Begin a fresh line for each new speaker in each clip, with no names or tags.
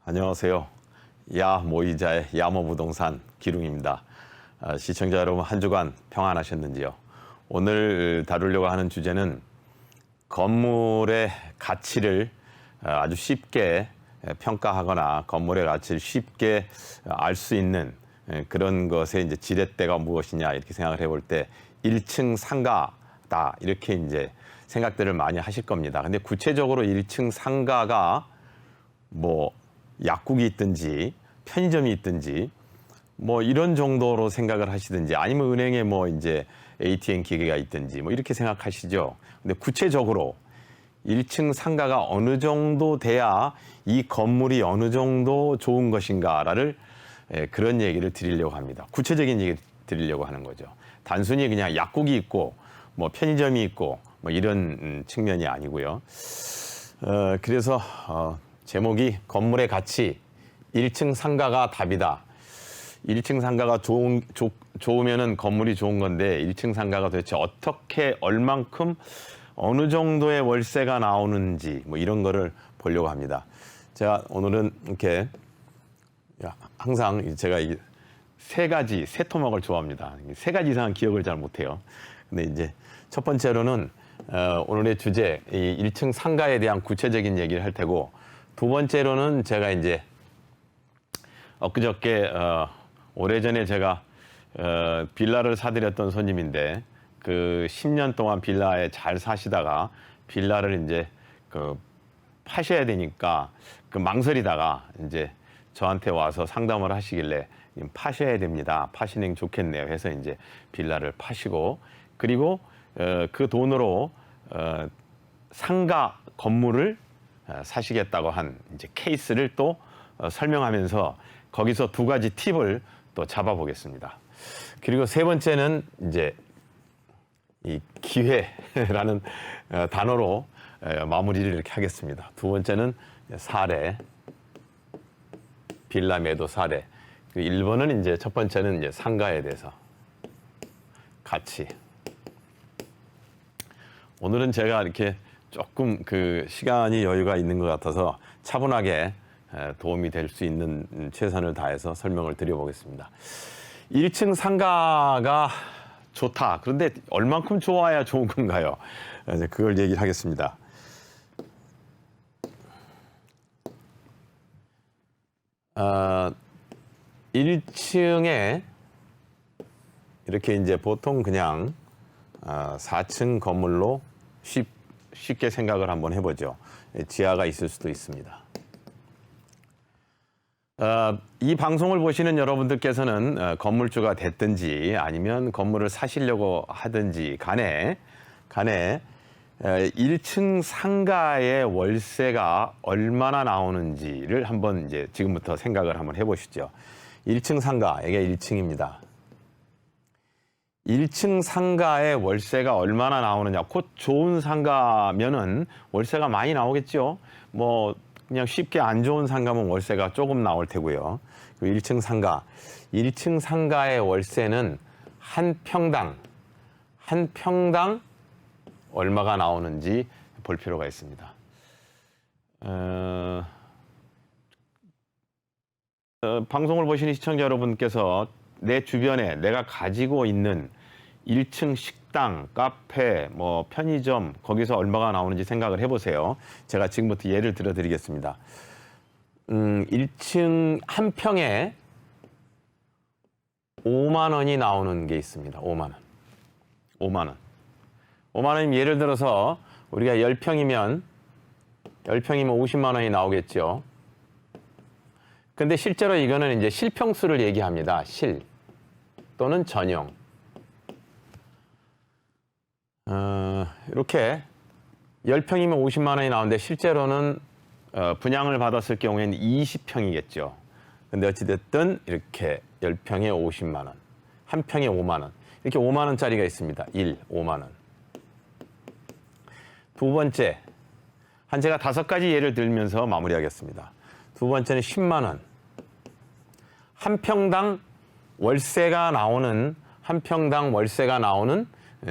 안녕하세요. 야모이자의 야모부동산 기룽입니다. 시청자 여러분 한 주간 평안하셨는지요? 오늘 다루려고 하는 주제는 건물의 가치를 아주 쉽게 평가하거나 건물의 가치를 쉽게 알 수 있는 그런 것의 이제 지렛대가 무엇이냐 이렇게 생각을 해볼 때 1층 상가다 이렇게 이제 생각들을 많이 하실 겁니다. 근데 구체적으로 1층 상가가 뭐 약국이 있든지 편의점이 있든지 뭐 이런 정도로 생각을 하시든지 아니면 은행에 뭐 이제 ATM 기계가 있든지 뭐 이렇게 생각하시죠. 근데 구체적으로 1층 상가가 어느 정도 돼야 이 건물이 어느 정도 좋은 것인가를 그런 얘기를 드리려고 합니다. 구체적인 얘기를 드리려고 하는 거죠. 단순히 그냥 약국이 있고 뭐 편의점이 있고 뭐 이런 측면이 아니고요. 그래서 제목이 건물의 가치 1층 상가가 답이다. 1층 상가가 좋으면은 건물이 좋은 건데 1층 상가가 도대체 어떻게 얼만큼 어느 정도의 월세가 나오는지 뭐 이런 거를 보려고 합니다. 제가 오늘은 이렇게 항상 제가 이 세 토막을 좋아합니다. 세 가지 이상은 기억을 잘 못해요. 근데 이제 첫 번째로는 오늘의 주제 이 1층 상가에 대한 구체적인 얘기를 할 테고 두 번째로는 제가 이제 엊그저께 오래전에 제가 빌라를 사드렸던 손님인데 그 10년 동안 빌라에 잘 사시다가 빌라를 이제 파셔야 되니까 그 망설이다가 이제 저한테 와서 상담을 하시길래 파셔야 됩니다. 파시는 게 좋겠네요. 해서 이제 빌라를 파시고 그리고 그 돈으로 상가 건물을 사시겠다고 한 이제 케이스를 또 설명하면서 거기서 두 가지 팁을 또 잡아보겠습니다. 그리고 세 번째는 이제 이 기회라는 단어로 마무리를 이렇게 하겠습니다. 두 번째는 사례, 빌라 매도 사례. 1번은 이제 첫 번째는 이제 상가에 대해서 가치. 오늘은 제가 이렇게 조금 그 시간이 여유가 있는 것 같아서 차분하게 도움이 될 수 있는 최선을 다해서 설명을 드려보겠습니다. 1층 상가가 좋다. 그런데 얼만큼 좋아야 좋은 건가요? 그걸 얘기를 하겠습니다. 어, 1층에 이렇게 이제 보통 그냥 4층 건물로 쉽게 생각을 한번 해보죠. 지하가 있을 수도 있습니다. 이 방송을 보시는 여러분들께서는 건물주가 됐든지 아니면 건물을 사시려고 하든지 간에 1층 상가의 월세가 얼마나 나오는지를 한번 이제 지금부터 생각을 한번 해보시죠. 1층 상가, 이게 1층입니다. 1층 상가의 월세가 얼마나 나오느냐. 곧 좋은 상가면은 월세가 많이 나오겠죠. 뭐 그냥 쉽게 안 좋은 상가면 월세가 조금 나올 테고요. 1층 상가, 1층 상가의 월세는 한 평당 얼마가 나오는지 볼 필요가 있습니다. 방송을 보시는 시청자 여러분께서 내 주변에 내가 가지고 있는 1층 식당, 카페, 뭐 편의점 거기서 얼마가 나오는지 생각을 해보세요. 제가 지금부터 예를 들어 드리겠습니다. 1층 한 평에 5만 원이 나오는 게 있습니다. 5만 원. 5만 원이면 예를 들어서 우리가 10평이면 50만 원이 나오겠죠. 근데 실제로 이거는 이제 실평수를 얘기합니다. 실 또는 전용. 이렇게 10평이면 50만 원이 나오는데 실제로는 분양을 받았을 경우에는 20평이겠죠. 근데 어찌됐든 이렇게 10평에 50만 원, 한 평에 5만 원. 이렇게 5만 원짜리가 있습니다. 5만 원. 두 번째, 제가 5가지 예를 들면서 마무리하겠습니다. 두 번째는 10만 원. 한 평당 월세가 나오는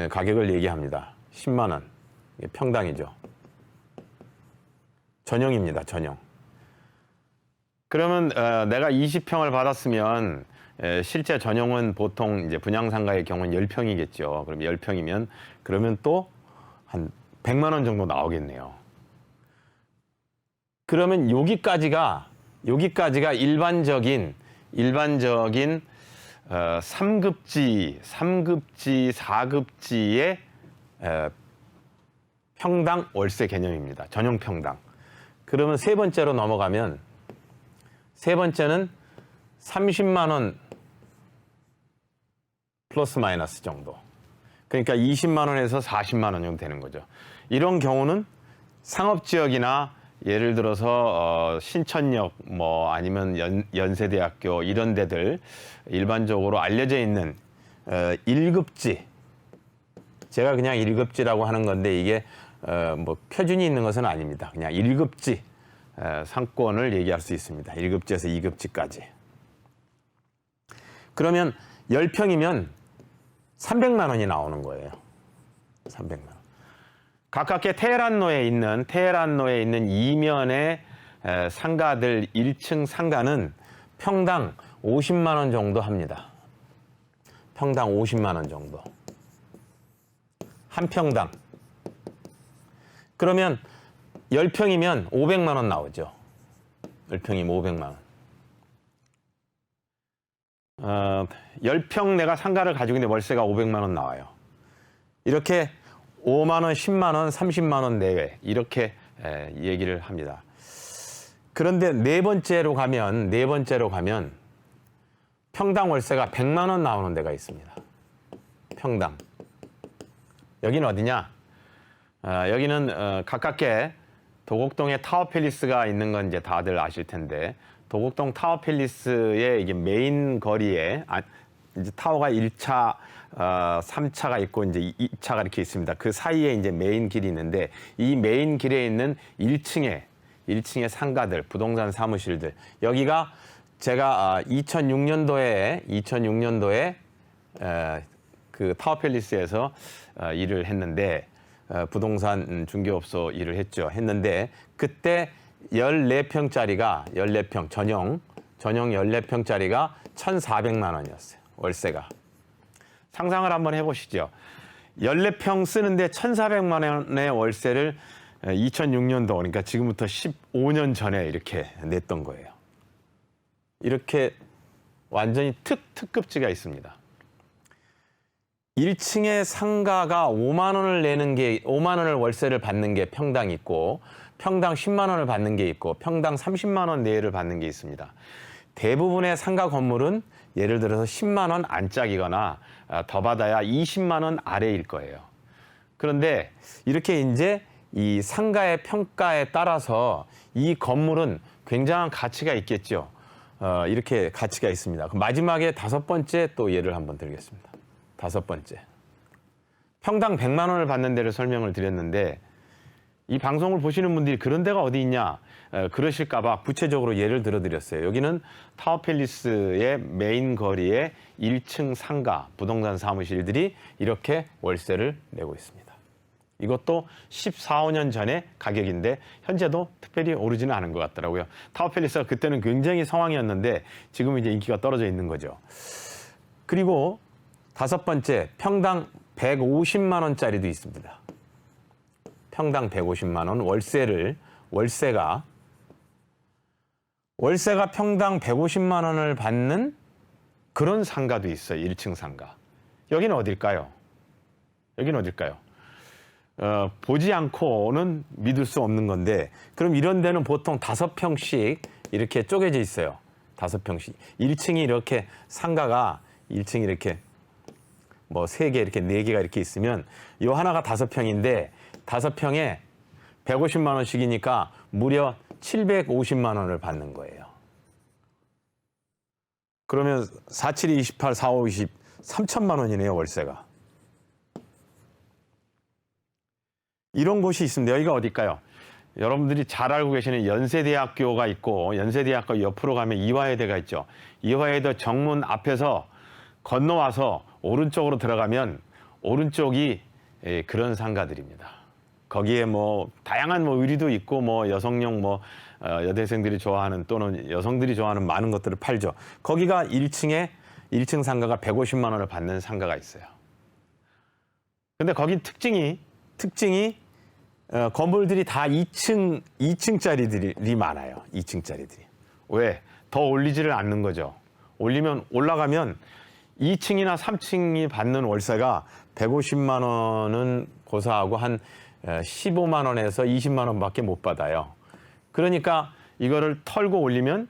가격을 얘기합니다. 10만 원. 이게 평당이죠. 전용입니다. 전용. 그러면 내가 20평을 받았으면 실제 전용은 보통 이제 분양상가의 경우는 10평이겠죠. 그럼 10평이면 그러면 또 한 100만 원 정도 나오겠네요. 그러면 여기까지가 일반적인 3급지, 4급지의 평당 월세 개념입니다. 전용 평당. 그러면 세 번째로 넘어가면 세 번째는 30만 원 플러스 마이너스 정도. 그러니까 20만 원에서 40만 원 정도 되는 거죠. 이런 경우는 상업지역이나 예를 들어서 신천역 뭐 아니면 연세대학교 이런 데들 일반적으로 알려져 있는 1급지, 제가 그냥 1급지라고 하는 건데 이게 뭐 표준이 있는 것은 아닙니다. 그냥 1급지 상권을 얘기할 수 있습니다. 1급지에서 2급지까지. 그러면 10평이면 300만 원이 나오는 거예요. 300만 원. 가깝게 테헤란로에 있는 이면의 상가들 1층 상가는 평당 50만 원 정도 합니다. 평당 50만 원 정도. 한 평당. 그러면 10평이면 500만 원 나오죠. 10평이면 500만 원. 10평 내가 상가를 가지고 있는데 월세가 500만 원 나와요. 이렇게 5만 원, 10만 원, 30만 원 내외 이렇게 얘기를 합니다. 그런데 네 번째로 가면 평당 월세가 100만 원 나오는 데가 있습니다. 평당. 여기는 어디냐? 여기는 가깝게 도곡동에 타워팰리스가 있는 건 이제 다들 아실 텐데, 도곡동 타워팰리스의 이게 메인 거리에 이제 타워가 1차, 3차가 있고 이제 2차가 이렇게 있습니다. 그 사이에 이제 메인 길이 있는데, 이 메인 길에 있는 1층의 상가들, 부동산 사무실들, 여기가 제가 2006년도에 그 타워팰리스에서 일을 했는데, 부동산 중개업소 일을 했는데, 그때 14평짜리가 14평 전용 14평짜리가 1,400만 원이었어요. 월세가. 상상을 한번 해보시죠. 14평 쓰는데 1,400만 원의 월세를 2006년도, 그러니까 지금부터 15년 전에 이렇게 냈던 거예요. 이렇게 완전히 특급지가 있습니다. 1층의 상가가 5만 원을 월세를 받는 게 평당 있고, 평당 10만 원을 받는 게 있고, 평당 30만 원 내외를 받는 게 있습니다. 대부분의 상가 건물은 예를 들어서 10만 원 안짝이거나 더 받아야 20만 원 아래일 거예요. 그런데 이렇게 이제 이 상가의 평가에 따라서 이 건물은 굉장한 가치가 있겠죠. 이렇게 가치가 있습니다. 마지막에 5번째 또 예를 한번 들겠습니다. 5번째. 평당 100만 원을 받는 데를 설명을 드렸는데, 이 방송을 보시는 분들이 그런 데가 어디 있냐 그러실까 봐 구체적으로 예를 들어드렸어요. 여기는 타워팰리스의 메인 거리에 1층 상가, 부동산 사무실들이 이렇게 월세를 내고 있습니다. 이것도 14, 15년 전의 가격인데 현재도 특별히 오르지는 않은 것 같더라고요. 타워팰리스가 그때는 굉장히 성황이었는데 지금은 이제 인기가 떨어져 있는 거죠. 그리고 5번째, 평당 150만 원짜리도 있습니다. 평당 150만 원 월세가 평당 150만 원을 받는 그런 상가도 있어요. 1층 상가. 여기는 어딜까요? 보지 않고는 믿을 수 없는 건데, 그럼 이런 데는 보통 5평씩 이렇게 쪼개져 있어요. 5평씩. 1층이 이렇게 상가가 1층이 이렇게 뭐 3개 이렇게 4개가 이렇게 있으면 이 하나가 5평인데 5평에 150만 원씩이니까 무려 750만 원을 받는 거예요. 그러면 4, 7, 28, 4, 5, 20, 3천만 원이네요, 월세가. 이런 곳이 있습니다. 여기가 어딜까요? 여러분들이 잘 알고 계시는 연세대학교가 있고, 연세대학교 옆으로 가면 이화여대가 있죠. 이화여대 정문 앞에서 건너와서 오른쪽으로 들어가면 오른쪽이 그런 상가들입니다. 거기에 뭐 다양한 뭐 의류도 있고 뭐 여성용 뭐 여대생들이 좋아하는 또는 여성들이 좋아하는 많은 것들을 팔죠. 거기가 1층 상가가 150만 원을 받는 상가가 있어요. 근데 거긴 특징이 건물들이 다 2층짜리들이 많아요. 2층짜리들이. 왜? 더 올리지를 않는 거죠. 올라가면 2층이나 3층이 받는 월세가 150만 원은 고사하고 한 15만 원에서 20만 원밖에 못 받아요. 그러니까 이거를 털고 올리면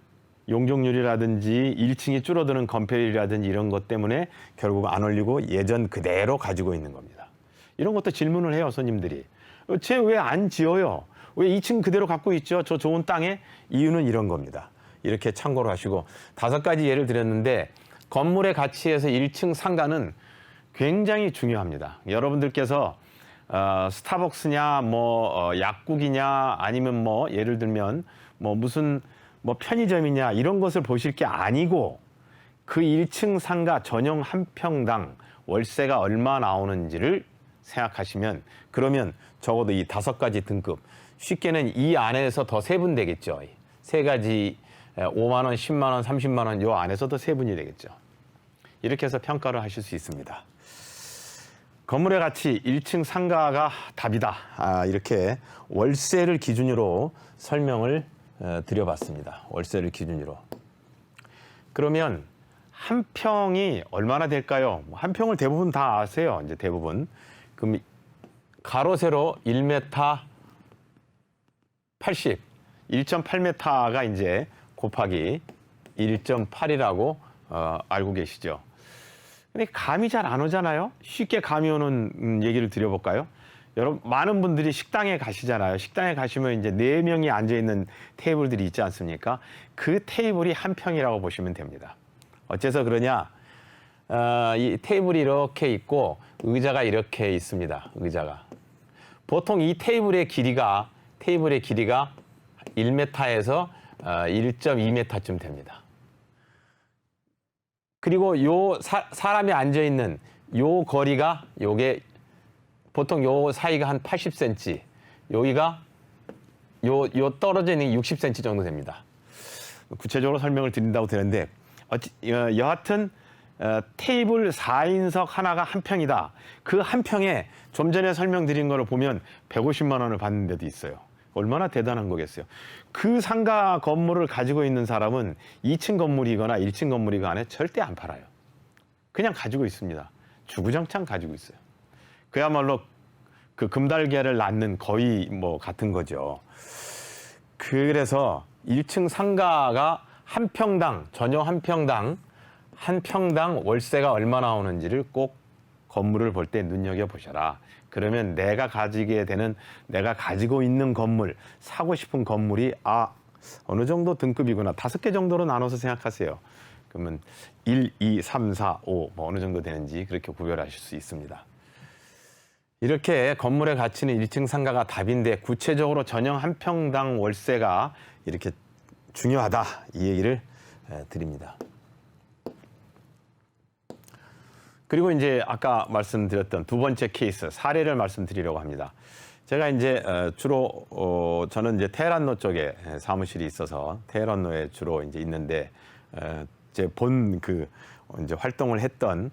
용적률이라든지 1층이 줄어드는 건폐율이라든지 이런 것 때문에 결국 안 올리고 예전 그대로 가지고 있는 겁니다. 이런 것도 질문을 해요, 손님들이. 쟤 왜 안 지어요? 왜 2층 그대로 갖고 있죠? 저 좋은 땅에? 이유는 이런 겁니다. 이렇게 참고로 하시고 5가지 예를 드렸는데 건물의 가치에서 1층 상가는 굉장히 중요합니다. 여러분들께서 스타벅스냐, 약국이냐, 아니면 예를 들면 무슨 편의점이냐 이런 것을 보실 게 아니고 그 1층 상가 전용 한 평당 월세가 얼마 나오는지를 생각하시면 그러면 적어도 이 5가지 등급 쉽게는 이 안에서 더 세분되겠죠. 3가지 5만 원, 10만 원, 30만 원 요 안에서 더 세분이 되겠죠. 이렇게 해서 평가를 하실 수 있습니다. 건물의 가치 1층 상가가 답이다. 이렇게 월세를 기준으로 설명을 드려봤습니다. 월세를 기준으로. 그러면 한 평이 얼마나 될까요? 한 평을 대부분 다 아세요. 이제 대부분. 그럼 가로 세로 1m 80, 1.8m가 이제 곱하기 1.8이라고 알고 계시죠? 근데 감이 잘 안 오잖아요. 쉽게 감이 오는 얘기를 드려볼까요? 여러분 많은 분들이 식당에 가시잖아요. 식당에 가시면 이제 4명이 앉아 있는 테이블들이 있지 않습니까? 그 테이블이 한 평이라고 보시면 됩니다. 어째서 그러냐? 이 테이블이 이렇게 있고 의자가 이렇게 있습니다. 의자가. 보통 이 테이블의 길이가 1m에서 1.2m쯤 됩니다. 그리고 요 사람이 앉아 있는 요 거리가 요게 보통 요 사이가 한 80cm, 여기가 요 떨어져 있는 60cm 정도 됩니다. 구체적으로 설명을 드린다고 되는데 여하튼 테이블 4인석 하나가 한 평이다. 그 한 평에 좀 전에 설명드린 거를 보면 150만 원을 받는 데도 있어요. 얼마나 대단한 거겠어요. 그 상가 건물을 가지고 있는 사람은 2층 건물이거나 1층 건물이거나 절대 안 팔아요. 그냥 가지고 있습니다. 주구장창 가지고 있어요. 그야말로 그 금달걀을 낳는 거의 같은 거죠. 그래서 1층 상가가 한 평당, 전용 한 평당 월세가 얼마 나오는지를 꼭 건물을 볼 때 눈여겨보셔라. 그러면 내가 가지고 있는 건물, 사고 싶은 건물이 어느 정도 등급이구나. 5개 정도로 나눠서 생각하세요. 그러면 1, 2, 3, 4, 5 어느 정도 되는지 그렇게 구별하실 수 있습니다. 이렇게 건물의 가치는 1층 상가가 답인데 구체적으로 전용 한 평당 월세가 이렇게 중요하다. 이 얘기를 드립니다. 그리고 이제 아까 말씀드렸던 2번째 케이스 사례를 말씀드리려고 합니다. 제가 이제 주로 저는 이제 테헤란로 쪽에 사무실이 있어서 테헤란로에 주로 이제 있는데 제 이제 활동을 했던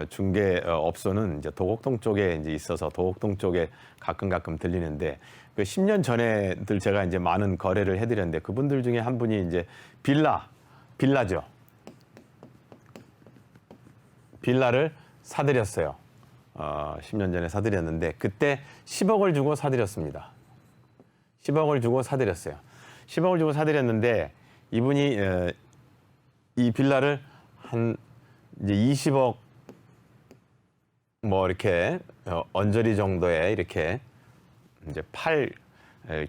중개업소는 이제 도곡동 쪽에 이제 있어서 도곡동 쪽에 가끔 들리는데 그 10년 전에들 제가 이제 많은 거래를 해드렸는데 그분들 중에 한 분이 이제 빌라죠. 빌라를 사드렸어요. 10년 전에 사드렸는데 그때 10억을 주고 사드렸습니다. 10억을 주고 사드렸어요. 10억을 주고 사드렸는데 이분이 이 빌라를 한 이제 20억 이렇게 언저리 정도에 이렇게 이제 팔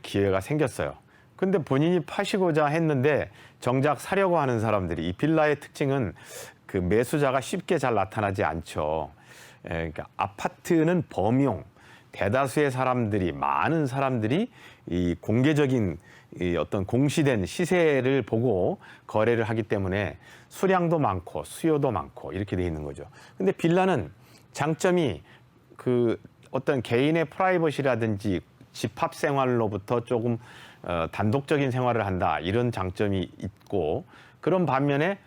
기회가 생겼어요. 근데 본인이 파시고자 했는데 정작 사려고 하는 사람들이 이 빌라의 특징은 그 매수자가 쉽게 잘 나타나지 않죠. 그러니까 아파트는 범용, 대다수의 많은 사람들이 이 공개적인 이 어떤 공시된 시세를 보고 거래를 하기 때문에 수량도 많고 수요도 많고 이렇게 돼 있는 거죠. 근데 빌라는 장점이 그 어떤 개인의 프라이버시라든지 집합 생활로부터 조금 단독적인 생활을 한다 이런 장점이 있고 그런 반면에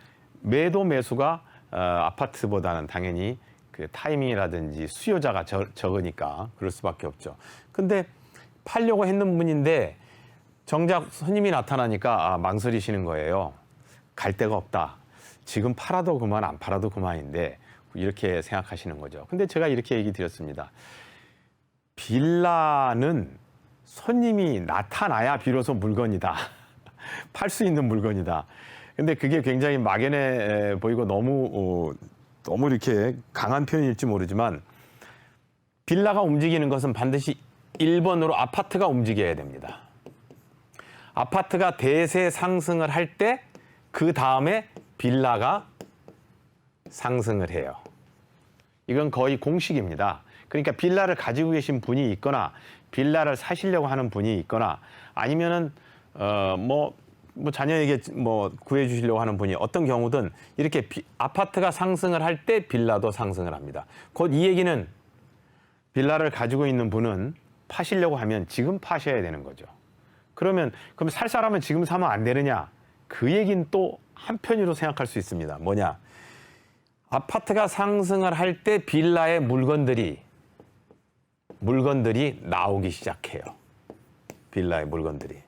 매도 매수가 아파트보다는 당연히 그 타이밍이라든지 수요자가 적으니까 그럴 수밖에 없죠. 근데 팔려고 했는 분인데 정작 손님이 나타나니까 망설이시는 거예요. 갈 데가 없다. 지금 팔아도 그만 안 팔아도 그만인데 이렇게 생각하시는 거죠. 근데 제가 이렇게 얘기 드렸습니다. 빌라는 손님이 나타나야 비로소 물건이다. 팔 수 있는 물건이다. 근데 그게 굉장히 막연해 보이고 너무 이렇게 강한 표현일지 모르지만 빌라가 움직이는 것은 반드시 1번으로 아파트가 움직여야 됩니다. 아파트가 대세 상승을 할 때 그 다음에 빌라가 상승을 해요. 이건 거의 공식입니다. 그러니까 빌라를 가지고 계신 분이 있거나 빌라를 사시려고 하는 분이 있거나 아니면은 뭐 자녀에게 구해 주시려고 하는 분이 어떤 경우든 이렇게 아파트가 상승을 할 때 빌라도 상승을 합니다. 곧 이 얘기는 빌라를 가지고 있는 분은 파시려고 하면 지금 파셔야 되는 거죠. 그럼 살 사람은 지금 사면 안 되느냐? 그 얘기는 또 한편으로 생각할 수 있습니다. 뭐냐? 아파트가 상승을 할 때 빌라의 물건들이 나오기 시작해요. 빌라의 물건들이.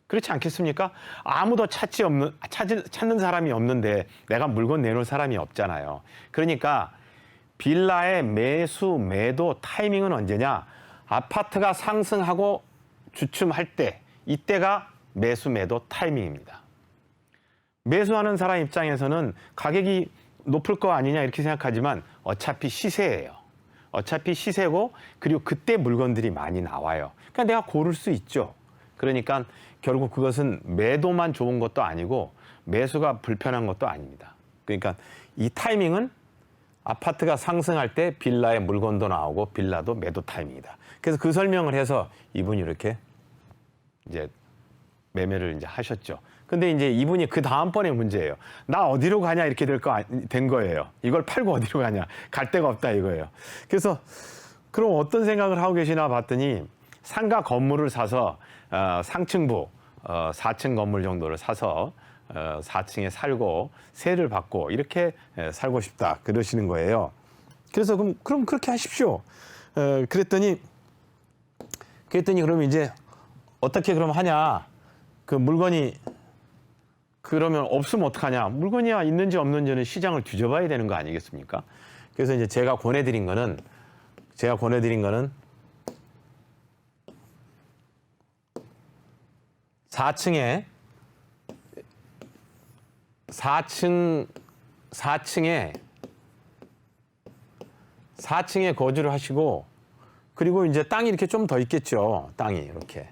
그렇지 않겠습니까? 아무도 찾는 사람이 없는데 내가 물건 내놓을 사람이 없잖아요. 그러니까 빌라의 매수, 매도 타이밍은 언제냐? 아파트가 상승하고 주춤할 때, 이때가 매수, 매도 타이밍입니다. 매수하는 사람 입장에서는 가격이 높을 거 아니냐 이렇게 생각하지만 어차피 시세예요. 어차피 시세고 그리고 그때 물건들이 많이 나와요. 그러니까 내가 고를 수 있죠. 그러니까 결국 그것은 매도만 좋은 것도 아니고 매수가 불편한 것도 아닙니다. 그러니까 이 타이밍은 아파트가 상승할 때 빌라의 물건도 나오고 빌라도 매도 타이밍이다. 그래서 그 설명을 해서 이분이 이렇게 이제 매매를 이제 하셨죠. 근데 이제 이분이 그 다음번에 문제예요. 나 어디로 가냐 이렇게 된 거예요. 이걸 팔고 어디로 가냐. 갈 데가 없다 이거예요. 그래서 그럼 어떤 생각을 하고 계시나 봤더니 상가 건물을 사서 상층부 4층 건물 정도를 사서 4층에 살고 세를 받고 이렇게 살고 싶다 그러시는 거예요. 그래서 그럼 그렇게 하십시오. 그랬더니 그러면 이제 어떻게 그럼 하냐? 그 물건이 그러면 없으면 어떡하냐? 물건이야 있는지 없는지는 시장을 뒤져봐야 되는 거 아니겠습니까? 그래서 이제 제가 권해드린 거는 4층에 4층에 거주를 하시고 그리고 이제 땅이 이렇게 좀 더 있겠죠. 땅이 이렇게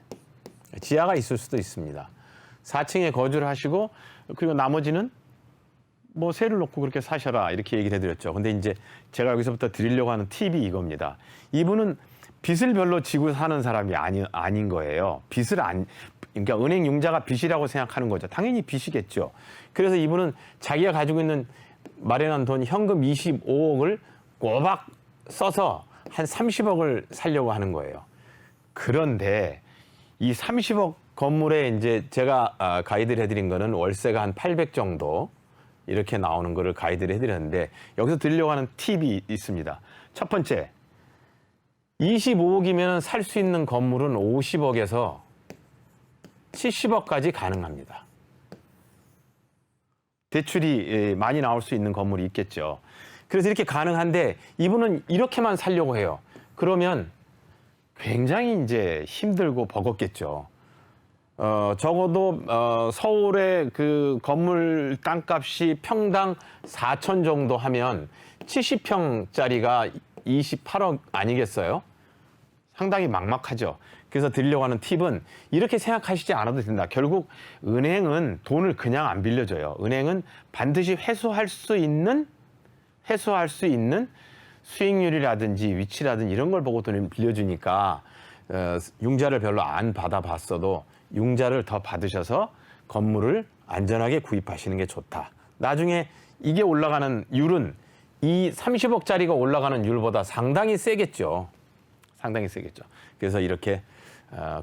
지하가 있을 수도 있습니다. 4층에 거주를 하시고 그리고 나머지는 뭐 세를 놓고 그렇게 사셔라 이렇게 얘기를 해드렸죠. 근데 이제 제가 여기서부터 드리려고 하는 팁이 이겁니다. 이분은 빚을 별로 지고 사는 사람이 아닌 거예요. 그러니까 은행 융자가 빚이라고 생각하는 거죠. 당연히 빚이겠죠. 그래서 이분은 자기가 가지고 있는 마련한 돈 현금 25억을 꼬박 써서 한 30억을 살려고 하는 거예요. 그런데 이 30억 건물에 이제 제가 가이드를 해드린 거는 월세가 한 800 정도 이렇게 나오는 거를 가이드를 해드렸는데 여기서 드리려고 하는 팁이 있습니다. 첫 번째, 25억이면 살 수 있는 건물은 50억에서 70억까지 가능합니다. 대출이 많이 나올 수 있는 건물이 있겠죠. 그래서 이렇게 가능한데 이분은 이렇게만 살려고 해요. 그러면 굉장히 이제 힘들고 버겁겠죠. 적어도 서울의 그 건물 땅값이 평당 4천 정도 하면 70평짜리가 28억 아니겠어요? 상당히 막막하죠. 그래서 드리려고 하는 팁은 이렇게 생각하시지 않아도 된다. 결국 은행은 돈을 그냥 안 빌려줘요. 은행은 반드시 회수할 수 있는 수익률이라든지 위치라든지 이런 걸 보고 돈을 빌려주니까 융자를 별로 안 받아봤어도 융자를 더 받으셔서 건물을 안전하게 구입하시는 게 좋다. 나중에 이게 올라가는 율은 이 30억짜리가 올라가는 율보다 상당히 세겠죠. 상당히 세겠죠. 그래서 이렇게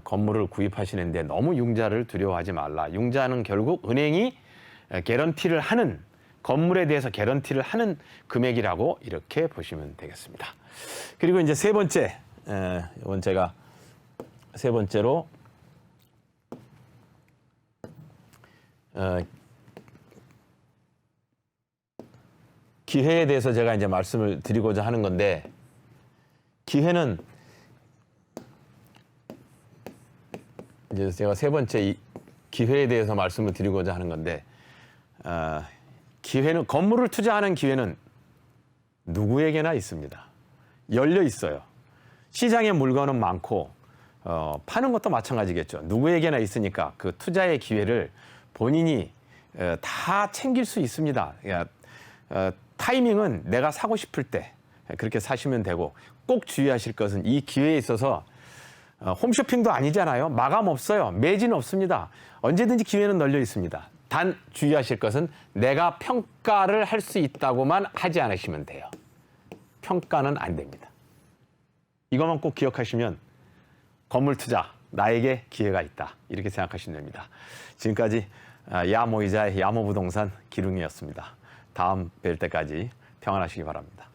건물을 구입하시는데 너무 융자를 두려워하지 말라. 융자는 결국 은행이 개런티를 하는, 건물에 대해서 개런티를 하는 금액이라고 이렇게 보시면 되겠습니다. 그리고 이제 세 번째, 이건 제가 세 번째로 기회에 대해서 제가 이제 말씀을 드리고자 하는 건데, 기회는 이제 제가 세 번째 기회에 대해서 말씀을 드리고자 하는 건데, 기회는, 건물을 투자하는 기회는 누구에게나 있습니다. 열려 있어요. 시장에 물건은 많고 파는 것도 마찬가지겠죠. 누구에게나 있으니까 그 투자의 기회를 본인이 다 챙길 수 있습니다. 타이밍은 내가 사고 싶을 때 그렇게 사시면 되고, 꼭 주의하실 것은 이 기회에 있어서 홈쇼핑도 아니잖아요. 마감 없어요. 매진 없습니다. 언제든지 기회는 널려 있습니다. 단 주의하실 것은 내가 평가를 할 수 있다고만 하지 않으시면 돼요. 평가는 안 됩니다. 이것만 꼭 기억하시면 건물 투자, 나에게 기회가 있다, 이렇게 생각하시면 됩니다. 지금까지 야모이자의 야모부동산 기룽이었습니다. 다음 뵐 때까지 평안하시기 바랍니다.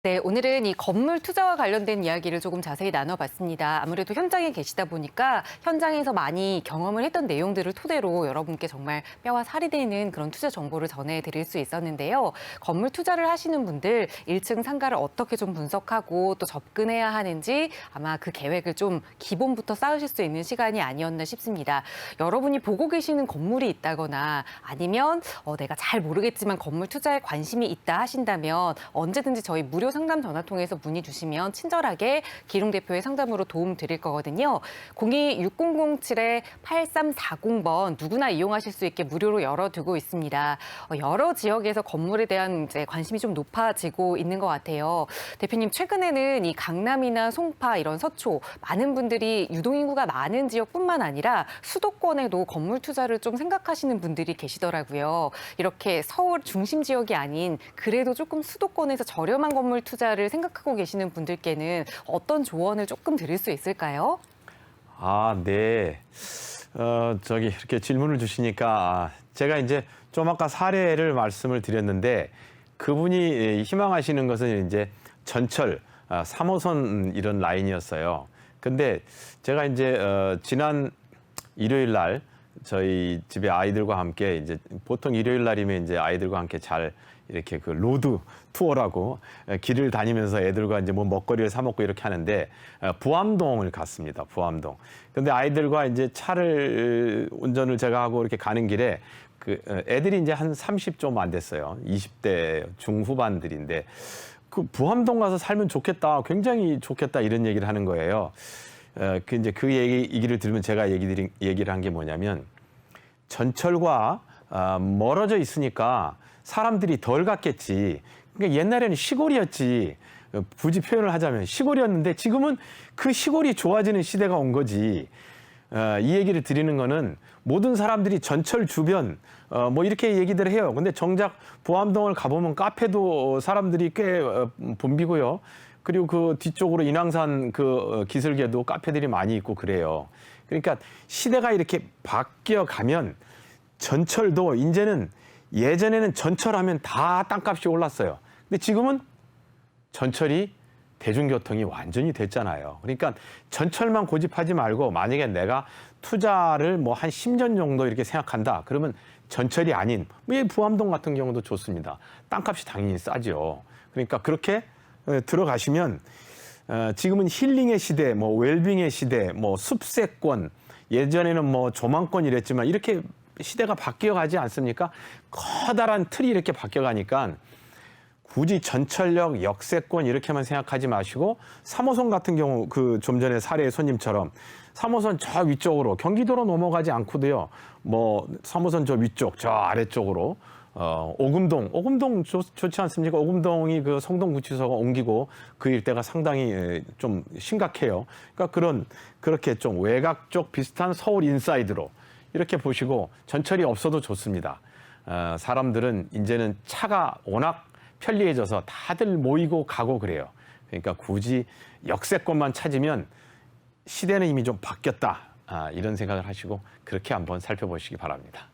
네, 오늘은 이 건물 투자와 관련된 이야기를 조금 자세히 나눠봤습니다. 아무래도 현장에 계시다 보니까 현장에서 많이 경험을 했던 내용들을 토대로 여러분께 정말 뼈와 살이 되는 그런 투자 정보를 전해드릴 수 있었는데요. 건물 투자를 하시는 분들 1층 상가를 어떻게 좀 분석하고 또 접근해야 하는지 아마 그 계획을 좀 기본부터 쌓으실 수 있는 시간이 아니었나 싶습니다. 여러분이 보고 계시는 건물이 있다거나 아니면 내가 잘 모르겠지만 건물 투자에 관심이 있다 하신다면 언제든지 저희 무료 상담 전화 통해서 문의 주시면 친절하게 기룽 대표의 상담으로 도움 드릴 거거든요. 026007-8340번 누구나 이용하실 수 있게 무료로 열어두고 있습니다. 여러 지역에서 건물에 대한 이제 관심이 좀 높아지고 있는 것 같아요. 대표님, 최근에는 이 강남이나 송파 이런 서초 많은 분들이 유동인구가 많은 지역뿐만 아니라 수도권에도 건물 투자를 좀 생각하시는 분들이 계시더라고요. 이렇게 서울 중심 지역이 아닌 그래도 조금 수도권에서 저렴한 건물 투자를 생각하고 계시는 분들께는 어떤 조언을 조금 드릴 수 있을까요?
네. 이렇게 질문을 주시니까 제가 이제 좀 아까 사례를 말씀을 드렸는데, 그분이 희망하시는 것은 이제 전철 3호선 이런 라인이었어요. 근데 제가 이제 지난 일요일 날 저희 집에 아이들과 함께, 이제 보통 일요일 날이면 이제 아이들과 함께 잘 이렇게 그 로드 투어라고 길을 다니면서 애들과 이제 뭐 먹거리를 사 먹고 이렇게 하는데, 부암동을 갔습니다. 부암동. 근데 아이들과 이제 차를 운전을 제가 하고 이렇게 가는 길에 그 애들이 이제 한 30 좀 안 됐어요. 20대 중후반들인데, 그 부암동 가서 살면 좋겠다, 굉장히 좋겠다, 이런 얘기를 하는 거예요. 이제 그 얘기를 들으면 제가 얘기를 한 게 뭐냐면, 전철과 멀어져 있으니까 사람들이 덜 갔겠지. 그러니까 옛날에는 시골이었지. 굳이 표현을 하자면 시골이었는데 지금은 그 시골이 좋아지는 시대가 온 거지. 이 얘기를 드리는 거는 모든 사람들이 전철 주변 뭐 이렇게 얘기들 해요. 근데 정작 부암동을 가보면 카페도 사람들이 꽤 붐비고요. 그리고 그 뒤쪽으로 인왕산 그 기슭에도 카페들이 많이 있고 그래요. 그러니까 시대가 이렇게 바뀌어 가면 전철도 이제는, 예전에는 전철하면 다 땅값이 올랐어요. 근데 지금은 전철이 대중교통이 완전히 됐잖아요. 그러니까 전철만 고집하지 말고, 만약에 내가 투자를 뭐 한 10년 정도 이렇게 생각한다, 그러면 전철이 아닌 뭐 부암동 같은 경우도 좋습니다. 땅값이 당연히 싸죠. 그러니까 그렇게 들어가시면 지금은 힐링의 시대, 뭐 웰빙의 시대, 뭐 숲세권, 예전에는 뭐 조망권 이랬지만 이렇게 시대가 바뀌어가지 않습니까? 커다란 틀이 이렇게 바뀌어가니까 굳이 전철역, 역세권 이렇게만 생각하지 마시고, 3호선 같은 경우 그 좀 전에 사례의 손님처럼 3호선 저 위쪽으로 경기도로 넘어가지 않고도요, 뭐 3호선 저 위쪽, 저 아래쪽으로 오금동 좋지 않습니까? 오금동이 그 성동구치소가 옮기고 그 일대가 상당히 좀 심각해요. 그러니까 그렇게 좀 외곽 쪽 비슷한 서울 인사이드로 이렇게 보시고, 전철이 없어도 좋습니다. 사람들은 이제는 차가 워낙 편리해져서 다들 모이고 가고 그래요. 그러니까 굳이 역세권만 찾으면 시대는 이미 좀 바뀌었다. 이런 생각을 하시고 그렇게 한번 살펴보시기 바랍니다.